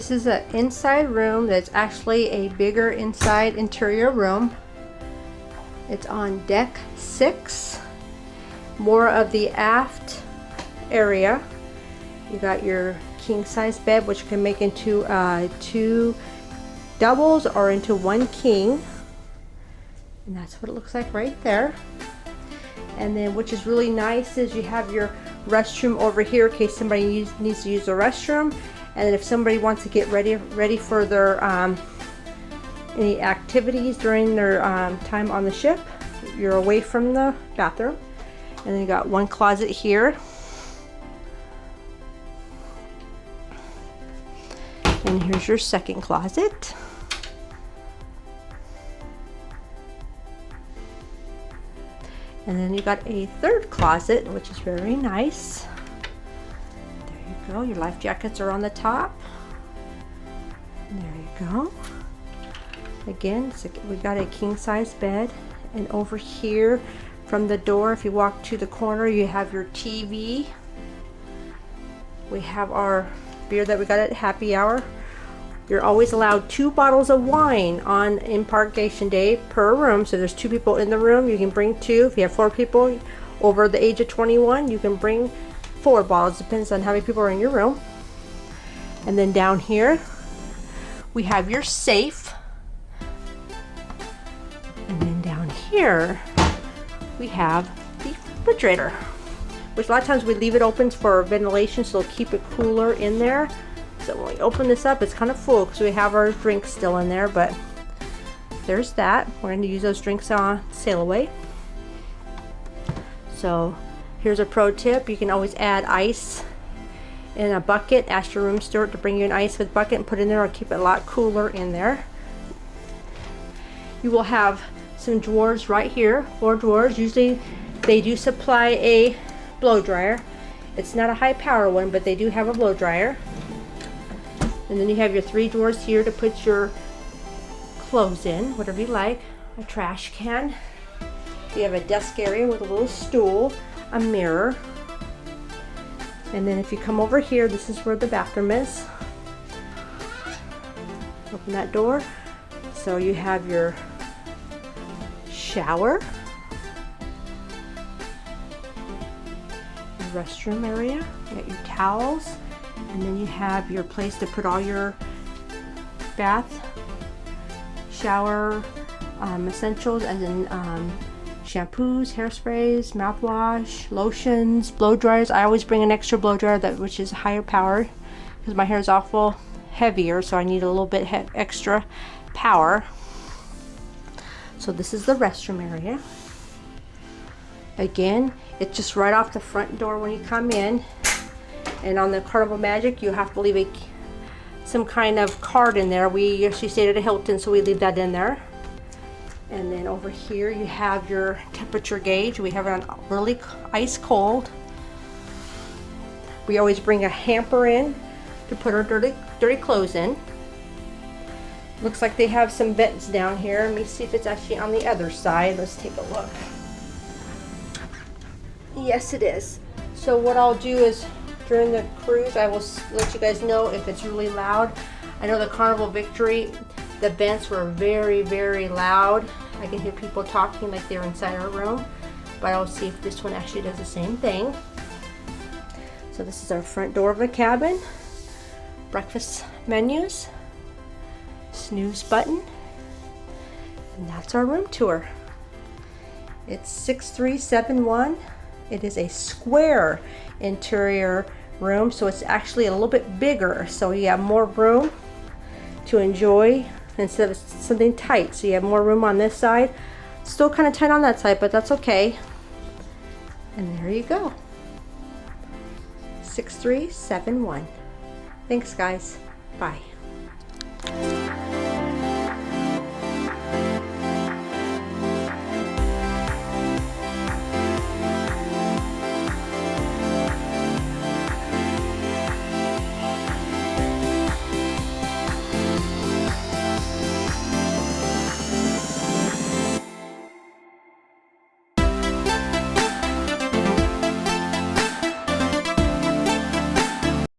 This is an inside room that's actually a bigger inside interior room. It's on deck 6. More of the aft area. You got your king size bed, which you can make into 2 doubles or into 1 king. And that's what it looks like right there. And then which is really nice is you have your restroom over here in case somebody needs to use the restroom. And then if somebody wants to get ready for their any activities during their time on the ship, you're away from the bathroom. And then you got 1 closet here. And here's your second closet. And then you got a third closet, which is very nice. There you go. Your life jackets are on the top. There you go. Again, we got a king size bed. And over here from the door, if you walk to the corner, you have your TV. We have our beer that we got at happy hour. You're always allowed 2 bottles of wine on embarkation day per room. So there's 2 people in the room, you can bring 2. If you have 4 people over the age of 21, you can bring 4 bottles. Depends on how many people are in your room. And then down here, we have your safe. And then down here, we have the refrigerator, which a lot of times we leave it open for ventilation, so it'll keep it cooler in there. So when we open this up, it's kind of full because we have our drinks still in there, but there's that. We're going to use those drinks on sail away. So here's a pro tip. You can always add ice in a bucket. Ask your room steward to bring you an ice with bucket and put it in there. It'll keep it a lot cooler in there. You will have some drawers right here, 4 drawers. Usually they do supply a blow dryer. It's not a high power one, but they do have a blow dryer. And then you have your 3 drawers here to put your clothes in, whatever you like. A trash can. You have a desk area with a little stool, a mirror. And then if you come over here, this is where the bathroom is. Open that door. So you have your shower, your restroom area, you got your towels, and then you have your place to put all your bath, shower essentials, as in shampoos, hairsprays, mouthwash, lotions, blow dryers. I always bring an extra blow dryer which is higher power because my hair is awful heavier, so I need a little bit extra power. So this is the restroom area. Again, it's just right off the front door when you come in. And on the Carnival Magic, you have to leave some kind of card in there. We actually stayed at a Hilton, so we leave that in there. And then over here, you have your temperature gauge. We have it on really ice cold. We always bring a hamper in to put our dirty clothes in. Looks like they have some vents down here. Let me see if it's actually on the other side. Let's take a look. Yes, it is. So what I'll do is during the cruise, I will let you guys know if it's really loud. I know the Carnival Victory, the vents were very, very loud. I can hear people talking like they're inside our room, but I'll see if this one actually does the same thing. So this is our front door of the cabin. Breakfast menus. Snooze button, and that's our room tour. It's 6371. It is a square interior room, so it's actually a little bit bigger, so you have more room to enjoy instead of something tight. So you have more room on this side, still kind of tight on that side, but that's okay. And there you go. 6371. Thanks guys. Bye.